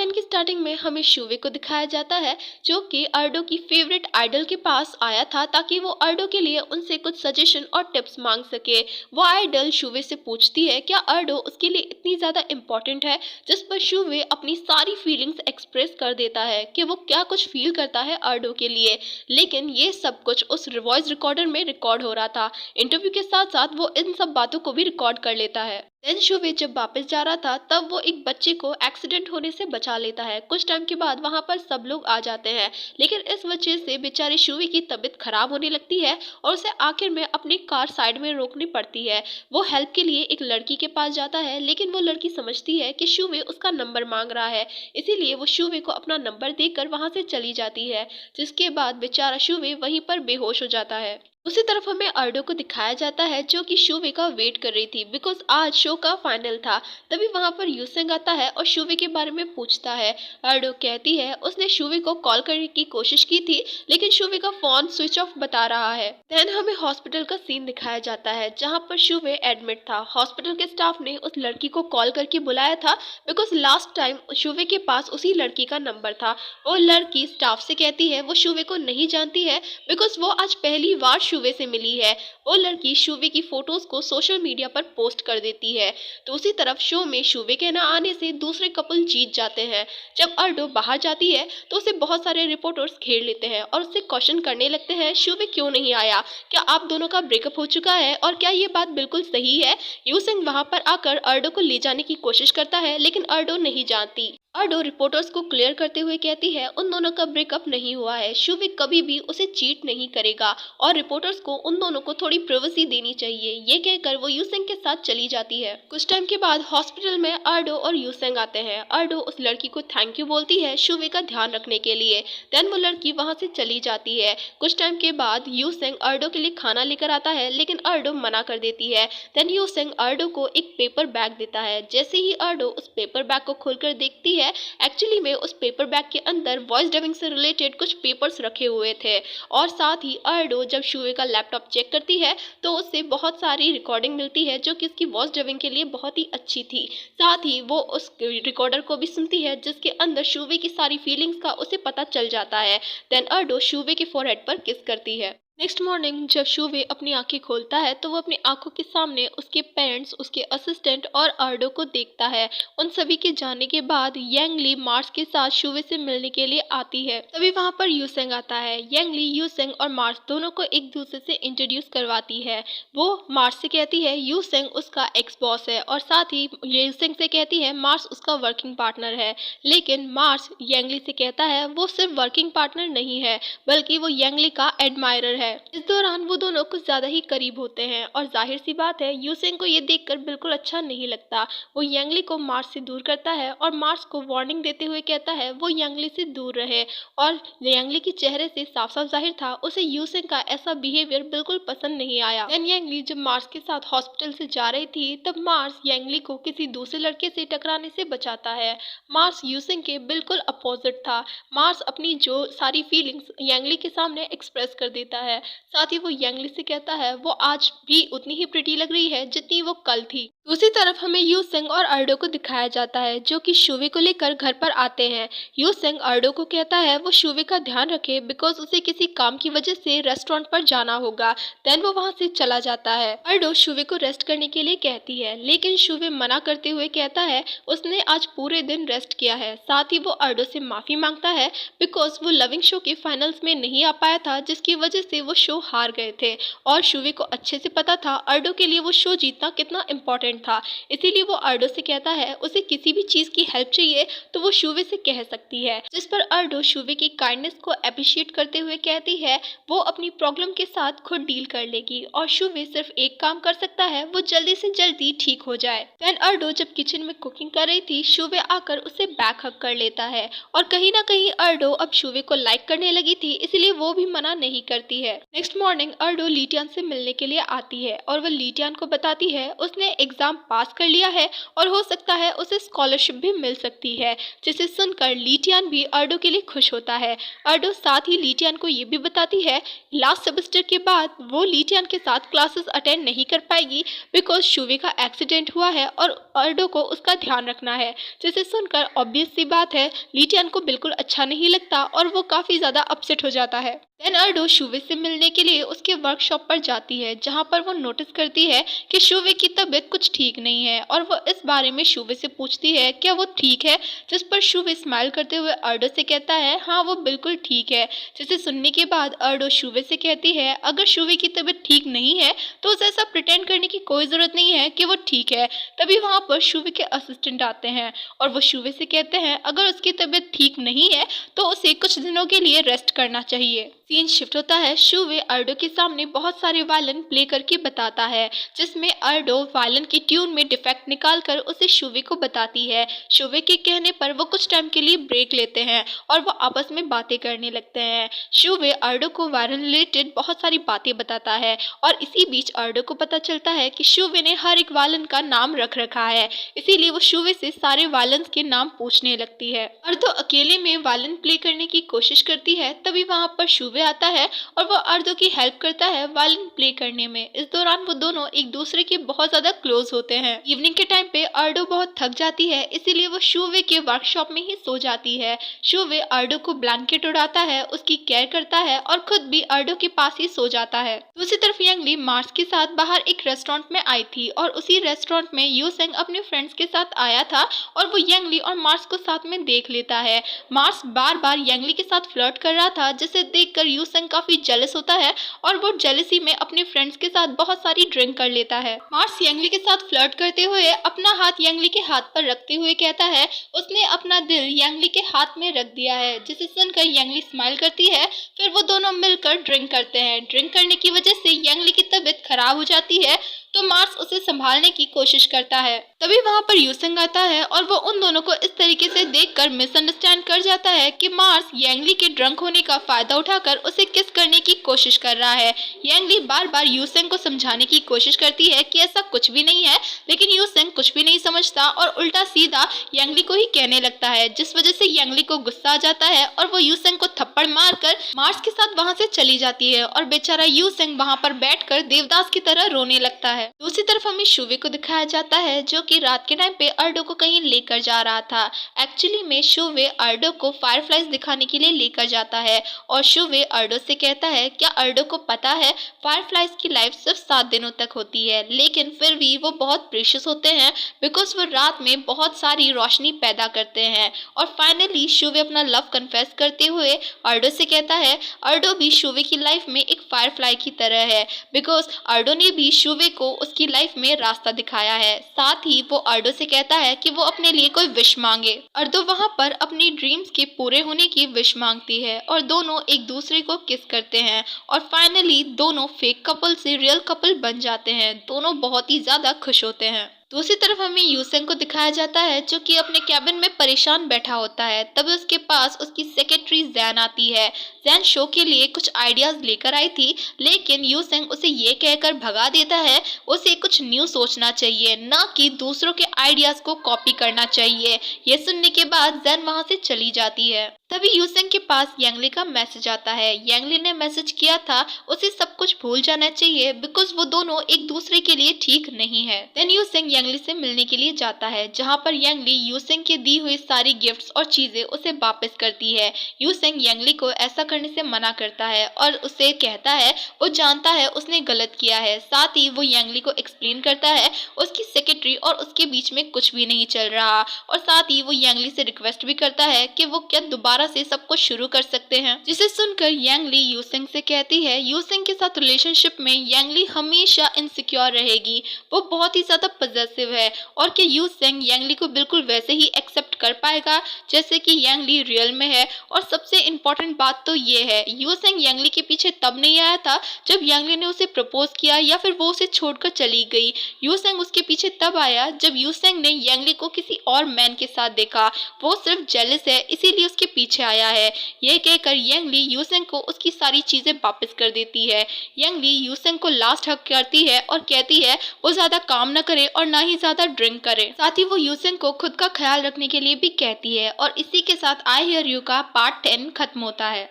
10 की स्टार्टिंग में हमें शुवे को दिखाया जाता है जो कि अर्डो की फेवरेट आइडल के पास आया था ताकि वो अर्डो के लिए उनसे कुछ सजेशन और टिप्स मांग सके। वो आइडल शुवे से पूछती है क्या अर्डो उसके लिए इतनी ज़्यादा इम्पोर्टेंट है, जिस पर शुवे अपनी सारी फीलिंग्स एक्सप्रेस कर देता है कि वो क्या कुछ फील करता है अर्डो के लिए। लेकिन ये सब कुछ उस वॉइस रिकॉर्डर में रिकॉर्ड हो रहा था। इंटरव्यू के साथ साथ वो इन सब बातों को भी रिकॉर्ड कर लेता है। देन शुवे जब वापस जा रहा था तब वो एक बच्चे को एक्सीडेंट होने से बचा लेता है। कुछ टाइम के बाद वहां पर सब लोग आ जाते हैं, लेकिन इस वजह से बेचारे शुवे की तबीयत खराब होने लगती है और उसे आखिर में अपनी कार साइड में रोकनी पड़ती है। वो हेल्प के लिए एक लड़की के पास जाता है, लेकिन वो लड़की समझती है कि शुवे उसका नंबर मांग रहा है, इसीलिए वो शुवे को अपना नंबर देकर वहां से चली जाती है, जिसके बाद बेचारा शुवे वहीं पर बेहोश हो जाता है। उसी तरफ हमें अर्डो को दिखाया जाता है जो कि शुवे का वेट कर रही थी बिकॉज आज शो का फाइनल था। तभी वहां पर यूसेंग आता है और शुवे के बारे में पूछता है। अर्डो कहती है उसने शुवे को कॉल करने की कोशिश की थी, लेकिन शुवे का फोन स्विच ऑफ बता रहा है। देन हमें हॉस्पिटल का सीन दिखाया जाता है जहां पर शुवे एडमिट था। हॉस्पिटल के स्टाफ ने उस लड़की को कॉल करके बुलाया था बिकॉज लास्ट टाइम शुवे के पास उसी लड़की का नंबर था। वो लड़की स्टाफ से कहती है वो शुवे को नहीं जानती है बिकॉज वो आज पहली बार शुवे से मिली है। वो लड़की शुवे की फोटोज को सोशल मीडिया पर पोस्ट कर देती है। तो उसी तरफ शो में शुवे के न आने से दूसरे कपल जीत जाते हैं। जब अर्डो बाहर जाती है तो उसे बहुत सारे रिपोर्टर्स घेर लेते हैं और उससे क्वेश्चन करने लगते हैं शुवे क्यों नहीं आया, क्या आप दोनों का ब्रेकअप हो चुका है और क्या ये बात बिल्कुल सही है। यूसिंग वहां पर आकर अर्डो को ले जाने की कोशिश करता है, लेकिन अर्डो नहीं जानती। अर्डो रिपोर्टर्स को क्लियर करते हुए कहती है उन दोनों का ब्रेकअप नहीं हुआ है, शुवे कभी भी उसे चीट नहीं करेगा और रिपोर्टर्स को उन दोनों को थोड़ी प्राइवेसी देनी चाहिए। ये कहकर वो यूसेंग के साथ चली जाती है। कुछ टाइम के बाद हॉस्पिटल में अर्डो और यूसेंग आते हैं। अर्डो उस लड़की को थैंक यू बोलती है शुवे का ध्यान रखने के लिए। देन वो लड़की वहां से चली जाती है। कुछ टाइम के बाद यूसेंग अर्डो के लिए खाना लेकर आता है, लेकिन अर्डो मना कर देती है। देन यूसेंग अर्डो को एक पेपर बैग देता है। जैसे ही अर्डो उस पेपर बैग को खोलकर देखती है एक्चुअली में उस पेपर बैग के अंदर वॉइस डबिंग से रिलेटेड कुछ पेपर्स रखे हुए थे। और साथ ही अर्डो जब शुवे का लैपटॉप चेक करती है तो उससे बहुत सारी रिकॉर्डिंग मिलती है जो कि उसकी वॉइस डबिंग के लिए बहुत ही अच्छी थी। साथ ही वो उस रिकॉर्डर को भी सुनती है जिसके अंदर शुवे की सारी फीलिंग्स का उसे पता चल जाता है। देन अर्डो शुवे के फोरहेड पर किस करती है। नेक्स्ट मॉर्निंग जब शुवे अपनी आंखें खोलता है तो वो अपनी आंखों के सामने उसके पेरेंट्स, उसके असिस्टेंट और अर्डो को देखता है। उन सभी के जाने के बाद यांगली मार्स के साथ शुवे से मिलने के लिए आती है। तभी वहां पर यूसेंग आता है। यांगली यूसेंग और मार्स दोनों को एक दूसरे से इंट्रोड्यूस करवाती है। वो मार्स से कहती है यूसेंग उसका एक्स बॉस है और साथ ही यूसेंग से कहती है मार्स उसका वर्किंग पार्टनर है। लेकिन मार्स यांगली से कहता है वो सिर्फ वर्किंग पार्टनर नहीं है बल्कि वो यांगली का एडमायरर है। इस दौरान वो दोनों कुछ ज्यादा ही करीब होते हैं और जाहिर सी बात है यूसेंग को ये देखकर बिल्कुल अच्छा नहीं लगता। वो यांगली को मार्स से दूर करता है और मार्स को वार्निंग देते हुए कहता है वो यांगली से दूर रहे। और यांगली के चेहरे से साफ साफ जाहिर था उसे यूसेंग का ऐसा बिहेवियर बिल्कुल पसंद नहीं आया। देन यांगली जब मार्स के साथ हॉस्पिटल से जा रही थी तब मार्स यांगली को किसी दूसरे लड़के से टकराने से बचाता है। मार्स यूसेंग के बिल्कुल अपोजिट था। मार्स अपनी जो सारी फीलिंग्स यांगली के सामने एक्सप्रेस कर देता है। साथ ही वो यांगली से कहता है वो आज भी उतनी ही प्रिटी लग रही है जितनी वो कल थी। दूसरी तरफ हमें यूसेंग और अर्डो को दिखाया जाता है जो कि शुवे को लेकर घर पर आते हैं। यूसेंग अर्डो को कहता है वो शुवे का ध्यान रखे बिकॉज उसे किसी काम की वजह से रेस्टोरेंट पर जाना होगा। देन वो वहां से चला जाता है। अर्डो शुवे को रेस्ट करने के लिए कहती है, लेकिन शुवे मना करते हुए कहता है उसने आज पूरे दिन रेस्ट किया है। साथ ही वो अर्डो से माफी मांगता है बिकॉज वो लविंग शो के फाइनल्स में नहीं आ पाया था, जिसकी वजह से वो शो हार गए थे और शुवे को अच्छे से पता था अर्डो के लिए वो शो जीतना कितना इम्पोर्टेंट था। इसीलिए वो अर्डो से कहता है उसे किसी भी चीज की हेल्प चाहिए तो वो शुवे से कह सकती है, जिस पर अर्डो शुवे की काइंडनेस को अप्रिशिएट करते हुए कहती है वो अपनी प्रॉब्लम के साथ खुद डील कर लेगी और शुवे सिर्फ एक काम कर सकता है वो जल्दी से जल्दी ठीक हो जाए। देन अर्डो जब किचन में कुकिंग कर रही थी शुवे आकर उसे बैक हग कर लेता है और कहीं ना कहीं अर्डो अब शुवे को लाइक करने लगी थी, इसलिए वो भी मना नहीं करती है। नेक्स्ट मॉर्निंग अर्डो लीटियान से मिलने के लिए आती है और वह लीटियान को बताती है उसने एग्जाम पास कर लिया है और हो सकता है उसे स्कॉलरशिप भी मिल सकती है, जिसे सुनकर लीटियान भी अर्डो के लिए खुश होता है। अर्डो साथ ही लीटियान को ये भी बताती है लास्ट सेमेस्टर के बाद वो लीटियान के साथ क्लासेस अटेंड नहीं कर पाएगी बिकॉज शुवे का एक्सीडेंट हुआ है और अर्डो को उसका ध्यान रखना है, जिसे सुनकर ऑब्वियस सी बात है लीटियान को बिल्कुल अच्छा नहीं लगता और वो काफ़ी ज़्यादा अपसेट हो जाता है। देन अर्डो शुवे से मिलने के लिए उसके वर्कशॉप पर जाती है, जहाँ पर वो नोटिस करती है कि शुवे की तबीयत कुछ ठीक नहीं है और वो इस बारे में शुवे से पूछती है क्या वो ठीक है, जिस पर शुवे स्माइल करते हुए अर्डो से कहता है हाँ वो बिल्कुल ठीक है। जिसे सुनने के बाद अर्डो शुवे से कहती है अगर शुवे की तबीयत ठीक नहीं है तो उसे ऐसा प्रिटेंड करने की कोई ज़रूरत नहीं है कि वो ठीक है। तभी वहाँ पर शुवे के असिस्टेंट आते हैं और वो शुवे से कहते हैं अगर उसकी तबीयत ठीक नहीं है तो उसे कुछ दिनों के लिए रेस्ट करना चाहिए। सीन शिफ्ट होता है। शुवे अर्डो के सामने बहुत सारे वायलिन प्ले करके बताता है, जिसमें अर्डो वायलिन की ट्यून में डिफेक्ट निकालकर उसे शुवे को बताती है। शुवे के कहने पर वो कुछ टाइम के लिए ब्रेक लेते हैं और वो आपस में बातें करने लगते हैं। शुवे अर्डो को वायलिन रिलेटेड बहुत सारी बातें बताता है और इसी बीच अर्डो को पता चलता है कि शुवे ने हर एक वायलिन का नाम रख रखा है, इसीलिए वो शुवे से सारे वायलिन के नाम पूछने लगती है। अर्डो अकेले में वायलिन प्ले करने की कोशिश करती है, तभी वहाँ पर शुवे आता है और वो अर्डो की हेल्प करता है वायलिन प्ले करने में। इस दौरान वो दोनों एक दूसरे के बहुत ज्यादा क्लोज होते हैं। इवनिंग के टाइम पे अर्डो बहुत थक जाती है, इसीलिए वो शुवे के वर्कशॉप में ही सो जाती है। शुवे अर्डो को ब्लैंकेट उड़ाता है, उसकी केयर करता है और खुद भी अर्डो के पास ही सो जाता है। दूसरी तरफ यांगली मार्स के साथ बाहर एक रेस्टोरेंट में आई थी और उसी रेस्टोरेंट में यूसेंग अपने फ्रेंड्स के साथ आया था और वो यांगली और मार्स को साथ में देख लेता है। मार्स बार बार यांगली के साथ फ्लर्ट कर रहा था, जिसे देखकर यूसेंग काफी जेलस होता है और वो जेलसी में अपने फ्रेंड्स के साथ बहुत सारी ड्रिंक कर लेता है। मार्स यांगली के साथ फ्लर्ट करते हुए अपना हाथ यांगली के हाथ पर रखते हुए कहता है उसने अपना दिल यांगली के हाथ में रख दिया है, जिसे सुनकर यांगली स्माइल करती है। फिर वो दोनों मिलकर ड्रिंक करते हैं। ड्रिंक करने की वजह से यांगली की तबीयत खराब हो जाती है, तो मार्स उसे संभालने की कोशिश करता है। तभी वहाँ पर यूसेंग आता है और वो उन दोनों को इस तरीके से देखकर मिसअंडरस्टैंड कर जाता है कि मार्स यांगली के ड्रंक होने का फायदा उठाकर उसे किस करने की कोशिश कर रहा है। यांगली बार बार यूसेंग को समझाने की कोशिश करती है कि ऐसा कुछ भी नहीं है, लेकिन यूसेंग कुछ भी नहीं समझता और उल्टा सीधा यांगली को ही कहने लगता है, जिस वजह से यांगली को गुस्सा आ जाता है और वो यूसेंग को थप्पड़ मारकर मार्स के साथ वहाँ से चली जाती है और बेचारा यूसेंग वहाँ पर बैठकर देवदास की तरह रोने लगता है। दूसरी तरफ हमें शुवे को दिखाया जाता है, जो कि रात के टाइम पे अर्डो को कहीं लेकर जा रहा था। एक्चुअली में शुवे अर्डो को फायरफ्लाइज दिखाने के लिए लेकर जाता है और शुवे अर्डो से कहता है क्या अर्डो को पता है फायरफ्लाइज की लाइफ सिर्फ 7 दिनों तक होती है, लेकिन फिर भी वो बहुत प्रीशियस होते हैं बिकॉज वो रात में बहुत सारी रोशनी पैदा करते हैं। और फाइनली शुवे अपना लव कन्फेस करते हुए अर्डो से कहता है अर्डो भी शुवे की लाइफ में एक फायरफ्लाई की तरह है बिकॉज अर्डो ने भी शुवे को उसकी लाइफ में रास्ता दिखाया है। साथ ही वो अर्डो से कहता है कि वो अपने लिए कोई विश मांगे। अर्डो वहाँ पर अपनी ड्रीम्स के पूरे होने की विश मांगती है और दोनों एक दूसरे को किस करते हैं और फाइनली दोनों फेक कपल से रियल कपल बन जाते हैं। दोनों बहुत ही ज्यादा खुश होते हैं। दूसरी तरफ हमें यूसेंग को दिखाया जाता है, जो कि अपने कैबिन में परेशान बैठा होता है। तभी उसके पास उसकी सेक्रेटरी जैन आती है। जैन शो के लिए कुछ आइडियाज लेकर आई थी, लेकिन यूसेंग उसे ये कहकर भगा देता है उसे कुछ न्यू सोचना चाहिए, न कि दूसरों के आइडियाज को कॉपी करना चाहिए। ये सुनने के बाद जैन वहाँ से चली जाती है। तभी यूसेंग के पास यांगली का मैसेज आता है। यांगली ने मैसेज किया था उसे सब कुछ भूल जाना चाहिए बिकॉज वो दोनों एक दूसरे के लिए ठीक नहीं है। देन यूसेंग यांगली से मिलने के लिए जाता है, जहाँ पर यांगली यूसेंग के दी हुई सारी गिफ्ट्स और चीजें उसे वापस करती है। यूसेंग यांगली को ऐसा करने से मना करता है और उसे कहता है वो जानता है उसने गलत किया है। साथ ही वो यांगली को एक्सप्लेन करता है उसकी सेक्रेटरी और उसके बीच में कुछ भी नहीं चल रहा और साथ ही वो यांगली से रिक्वेस्ट भी करता है कि वो क्या दोबारा से सब कुछ शुरू कर सकते हैं। जिसे सुनकर यांगली यूसेंग से कहती है यूसेंग के साथ रिलेशनशिप में यांगली हमेशा इनसिक्योर रहेगी। वो बहुत ही ज्यादा पजेसिव है और कि यूसेंग यांगली को बिल्कुल वैसे ही एक्सेप्ट कर पाएगा जैसे कि यांगली रियल में है। और सबसे इम्पोर्टेंट बात तो ये है यूसेंग यांगली के पीछे तब नहीं आया था जब यांगली ने उसे प्रपोज किया या फिर वो उसे छोड़कर चली गई। यूसेंग उसके पीछे तब आया जब यूसेंग ने यांगली को किसी और मैन के साथ देखा। वो सिर्फ जेलस है, इसीलिए उसके पीछे पीछे आया है। यह कहकर यंग ली यूसेंग को उसकी सारी चीजें वापस कर देती है। यंग ली यूसेंग को लास्ट हक करती है और कहती है वो ज्यादा काम न करे और ना ही ज्यादा ड्रिंक करे। साथ ही वो यूसेंग को खुद का ख्याल रखने के लिए भी कहती है। और इसी के साथ आई हियर यू का पार्ट 10 खत्म होता है।